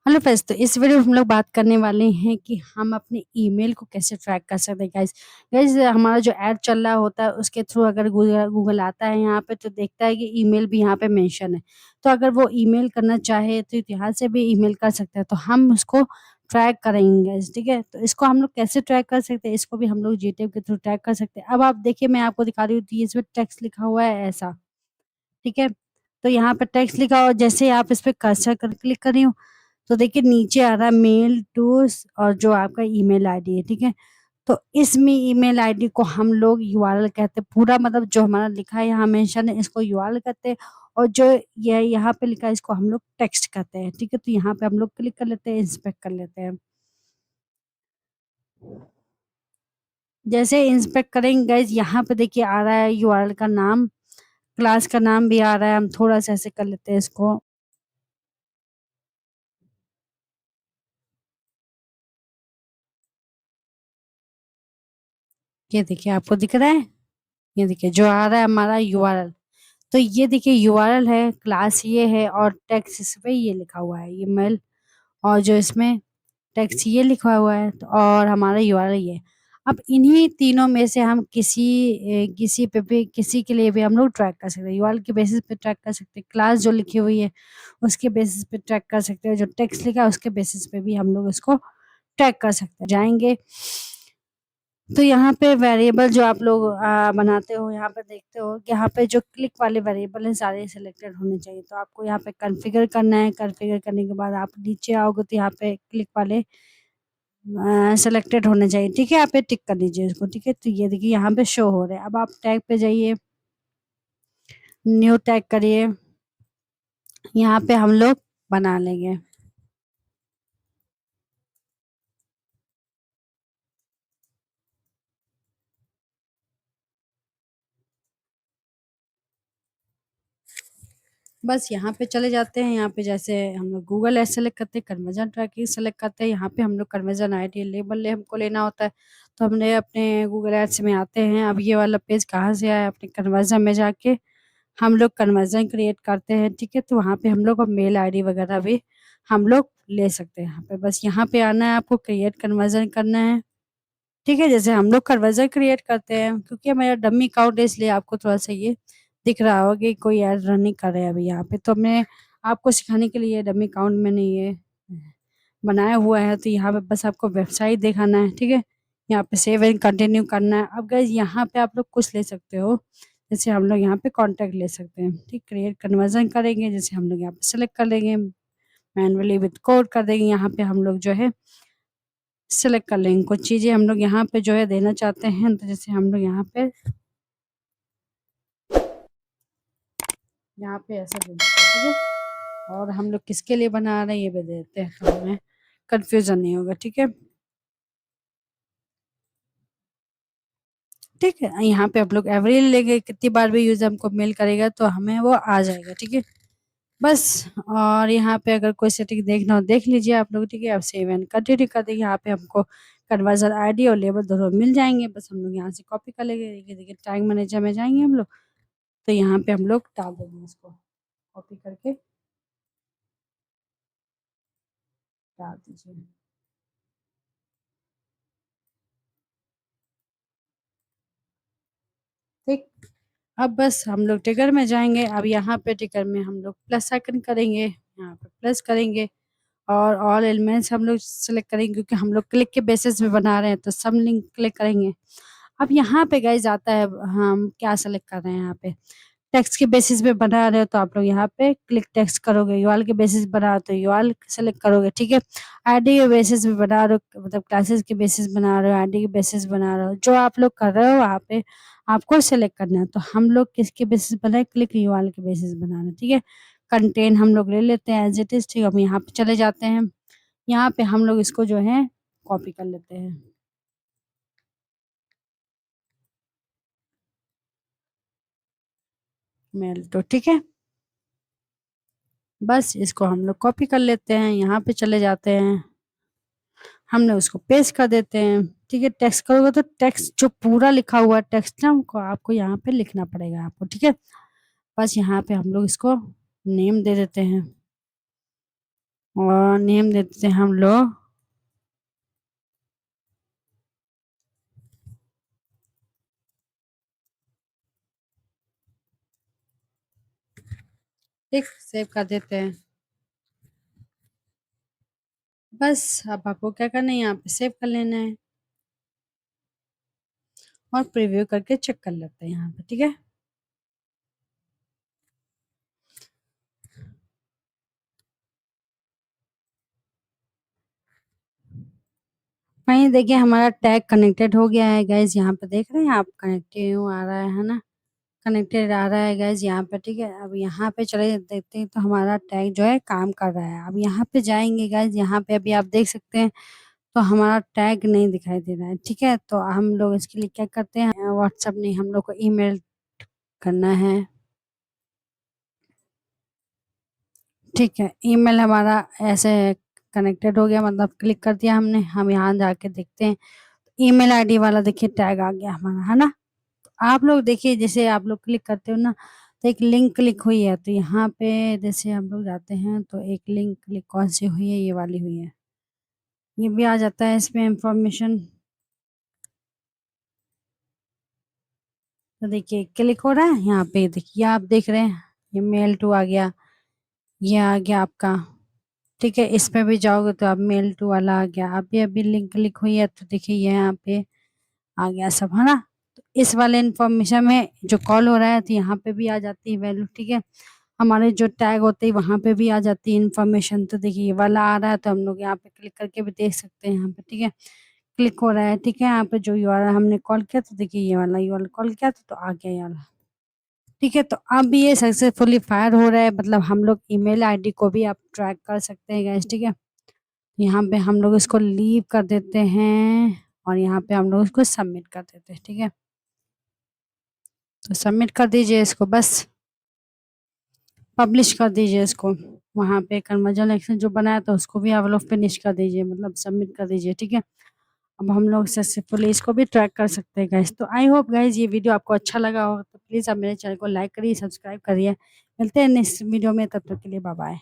Hello friends, तो इस video में हम लोग बात करने वाले हैं कि हम अपने ईमेल को कैसे ट्रैक कर सकते हैं। गाइस गाइस हमारा जो ऐड चल रहा होता है उसके थ्रू अगर गूगल गूगल आता है यहाँ पे तो देखता है कि ईमेल भी यहाँ पे मेंशन है। तो अगर वो ईमेल करना चाहे तो यहाँ से भी ईमेल कर सकता है, तो हम उसको ट्रैक करेंगे गाइस। ठीक है, तो इसको हम लोग कैसे ट्रैक कर सकते हैं, इसको भी हम लोग जीटेप के थ्रू ट्रैक कर सकते हैं। अब आप देखिए, मैं आपको दिखा रही हूँ, तो इसमें टेक्स्ट लिखा हुआ है ऐसा। ठीक है, तो यहाँ पे टेक्स्ट लिखा हुआ, जैसे आप इस पे कर्सर कर क्लिक कर रही हो तो देखिए नीचे आ रहा है मेल टूस और जो आपका ईमेल आईडी है। ठीक है, तो इसमें ईमेल आईडी को हम लोग यूआरएल कहते हैं। पूरा मतलब जो हमारा लिखा है यहाँ मेंशन है, इसको यूआरएल कहते हैं। और जो ये यहाँ पे लिखा है इसको हम लोग टेक्स्ट कहते हैं। ठीक है, तो यहाँ पे हम लोग क्लिक कर लेते हैं, इंस्पेक्ट कर लेते हैं। जैसे इंस्पेक्ट करेंगे गाइज, यहाँ पे देखिए आ रहा है यूआरएल का नाम, क्लास का नाम भी आ रहा है। हम थोड़ा सा ऐसे कर लेते हैं इसको। ये देखिए, आपको दिख रहा है, ये देखिए जो आ रहा है हमारा यूआरएल। तो ये देखिए यूआरएल है, क्लास ये है और टेक्स्ट इस पे ये लिखा हुआ है, ये मेल। और जो इसमें टेक्स्ट ये लिखा हुआ है, तो और हमारा यूआरएल ये। अब इन्हीं तीनों में से हम किसी पे भी, किसी के लिए भी हम लोग ट्रैक कर सकते हैं। यूआरएल के बेसिस पे ट्रैक कर सकते हैं, क्लास जो लिखी हुई है उसके बेसिस पे ट्रैक कर सकते हैं, जो टेक्स्ट लिखा है उसके बेसिस पे भी हम लोग इसको ट्रैक कर सकते हैं। जाएंगे तो यहाँ पे वेरिएबल जो आप लोग बनाते हो, यहाँ पे देखते हो कि यहाँ पे जो क्लिक वाले वेरिएबल हैं सारे सिलेक्टेड होने चाहिए। तो आपको यहाँ पे कॉन्फ़िगर करना है। कॉन्फ़िगर करने के बाद आप नीचे आओगे तो यहाँ पे क्लिक वाले सिलेक्टेड होने चाहिए। ठीक है, यहाँ पे टिक कर दीजिए इसको। ठीक है, तो ये देखिए यहाँ पे शो हो रहे हैं। अब आप टैग पे जाइए, न्यू टैग करिए, यहाँ पे हम लोग बना लेंगे। बस यहाँ पे चले जाते हैं। यहाँ पे जैसे हम लोग गूगल एड सेलेक्ट करते हैं, कन्वर्जन ट्रैकिंग सेलेक्ट करते हैं। यहाँ पे हम लोग कन्वर्जन आईडी लेबल ले हमको लेना होता है, तो हमने अपने गूगल एड्स में आते हैं। अब ये वाला पेज कहाँ से आया, अपने कन्वर्जन में जाके हम लोग कन्वर्जन क्रिएट करते हैं। ठीक है, तो वहाँ पे हम लोग मेल आईडी वगैरह भी हम लोग ले सकते हैं। यहाँ पे बस यहाँ पे आना है, आपको क्रिएट कन्वर्जन करना है। ठीक है, जैसे हम लोग कन्वर्जन क्रिएट करते हैं, क्योंकि मेरा डमी अकाउंट है इसलिए आपको थोड़ा सा ये दिख रहा होगा कि कोई ऐड रनिंग कर रहे हैं अभी यहाँ पे। तो मैं आपको सिखाने के लिए डमी अकाउंट मैंने ये बनाया हुआ है। तो यहाँ पे बस आपको वेबसाइट दिखाना है। ठीक है, यहाँ पे सेव एंड कंटिन्यू करना है। अब गाइस यहाँ पे आप लोग कुछ ले सकते हो, जैसे हम लोग यहाँ पे कॉन्टैक्ट ले सकते हैं। ठीक, क्रिएट कन्वर्जन करेंगे, जैसे हम लोग यहाँ पे सेलेक्ट कर लेंगे, मैनुअली विद कोड कर देंगे। यहाँ पे हम लोग जो है सेलेक्ट कर लेंगे, कुछ चीज़ें हम लोग यहाँ पे जो है देना चाहते हैं। तो जैसे हम लोग यहाँ पे ऐसा दे देते हैं। ठीक है, और हम लोग किसके लिए बना रहे हैं ये भी दे देते हैं, तो हमें कंफ्यूजन नहीं होगा। ठीक है, ठीक है, यहाँ पे आप लोग एवरी लेंगे, कितनी बार भी यूज हमको मेल करेगा तो हमें वो आ जाएगा। ठीक है, बस। और यहाँ पे अगर कोई सेटिंग देखना हो देख लीजिए आप लोग। ठीक है, आप सेव एंड कंटिन्यू कर देंगे। यहाँ पे हमको कन्वर्जन आईडी और लेबल दोनों मिल जाएंगे। बस हम लोग यहाँ से कॉपी कर लेंगे। देखिए देखिए टैग मैनेजर में जाएंगे हम लोग, तो यहाँ पे हम लोग डाल देंगे इसको, कॉपी करके डाल दीजिए। ठीक, अब बस हम लोग टिकर में जाएंगे। अब यहाँ पे टिकर में हम लोग प्लस आइकन करेंगे, यहाँ पे प्लस करेंगे और ऑल एलिमेंट्स हम लोग सेलेक्ट करेंगे, क्योंकि हम लोग क्लिक के बेसिस पे बना रहे हैं तो सब लिंक क्लिक करेंगे। अब यहाँ पे गाइज आता है हम क्या सेलेक्ट कर रहे हैं। यहाँ पे टेक्स्ट के बेसिस पे बना रहे हो तो आप लोग यहाँ पे क्लिक टेक्स्ट करोगे। यूआरएल के बेसिस पे बना रहे हो तो यूआरएल सेलेक्ट करोगे। ठीक है, आईडी के बेसिस पे बना रहे हो, मतलब क्लासेस के बेसिस बना रहे हो, आईडी के बेसिस बना रहे हो, जो आप लोग कर रहे हो वहाँ पे आपको सेलेक्ट करना है। तो हम लोग किसके बेसिस बनाए, क्लिक यूआरएल के बेसिस बना रहे हैं। ठीक है, कंटेंट हम लोग ले लेते हैं एज इट इज। ठीक है, हम यहाँ पे चले जाते हैं, यहाँ पे हम लोग इसको जो है कॉपी कर लेते हैं, मेल तो। ठीक है, बस इसको हम लोग कॉपी कर लेते हैं, यहाँ पे चले जाते हैं, हमने उसको पेस्ट कर देते हैं। ठीक है, टेक्स्ट करोगे तो टेक्स्ट जो पूरा लिखा हुआ है टेक्स्ट ना हमको आपको यहाँ पे लिखना पड़ेगा आपको। ठीक है, बस यहाँ पे हम लोग इसको नेम दे देते हैं। और नेम देते हैं हम लोग ठीक, सेव कर देते हैं। बस अब आपको क्या करना है, यहाँ पे सेव कर लेना है और प्रीव्यू करके चेक कर लेते हैं यहाँ पे, ठीक है। वहीं देखिए हमारा टैग कनेक्टेड हो गया है गाइज, यहाँ पे देख रहे हैं आप, कनेक्टेड आ रहा है ना, कनेक्टेड आ रहा है गाइज यहाँ पे, ठीक है। अब यहाँ पे चले देखते हैं तो हमारा टैग जो है काम कर रहा है। अब यहाँ पे जाएंगे गाइज, यहाँ पे अभी आप देख सकते हैं तो हमारा टैग नहीं दिखाई दे रहा है, ठीक है। तो हम लोग इसके लिए क्या करते हैं, व्हाट्सएप नहीं, हम लोग को ईमेल करना है, ठीक है। ईमेल हमारा ऐसे कनेक्टेड हो गया, मतलब क्लिक कर दिया हमने। हम यहाँ जाके देखते हैं, ईमेल आईडी वाला देखिए टैग आ गया हमारा, है ना। आप लोग देखिए, जैसे आप लोग क्लिक करते हो ना तो एक लिंक क्लिक हुई है, तो यहाँ पे जैसे हम लोग जाते हैं तो एक लिंक क्लिक कौन सी हुई है, ये वाली हुई है, ये भी आ जाता है इसमें इंफॉर्मेशन। तो देखिए क्लिक हो रहा है यहाँ पे, देखिए आप देख रहे हैं ये मेल टू आ गया, ये आ गया आपका, ठीक है। इसमें भी जाओगे तो आप मेल टू वाला आ गया, अभी अभी लिंक क्लिक हुई है तो देखिए ये यहाँ पे आ गया सब, है ना। तो इस वाले इन्फॉर्मेशन में जो कॉल हो रहा है तो यहाँ पे भी आ जाती है वैल्यू, ठीक है। हमारे जो टैग होते हैं वहाँ पे भी आ जाती है इन्फॉर्मेशन। तो देखिए ये वाला आ रहा है तो हम लोग यहाँ पे क्लिक करके भी देख सकते हैं यहाँ पे, ठीक है। क्लिक हो रहा है, ठीक है। यहाँ पे जो यूआरएल हमने कॉल किया तो देखिए ये वाला यूआरएल कॉल किया तो आ गया ये वाला, ठीक है। तो अब ये सक्सेसफुली फायर हो रहा है, मतलब हम लोग ईमेल आईडी को भी आप ट्रैक कर सकते हैं गाइस, ठीक है। यहाँ पे हम लोग इसको लीव कर देते हैं और यहाँ पे हम लोग इसको सबमिट कर देते हैं, ठीक है। तो सबमिट कर दीजिए इसको, बस पब्लिश कर दीजिए इसको। वहाँ पे कन्वर्जन एक्शन जो बनाया था उसको भी आप लोग फिनिश कर दीजिए, मतलब सबमिट कर दीजिए, ठीक है। अब हम लोग सक्सेसफुली इसको भी ट्रैक कर सकते हैं गाइस। तो आई होप गाइस ये वीडियो आपको अच्छा लगा हो, तो प्लीज़ आप मेरे चैनल को लाइक करिए, सब्सक्राइब करिए। मिलते हैं नेक्स्ट वीडियो में, तब तक के लिए बाय बाय।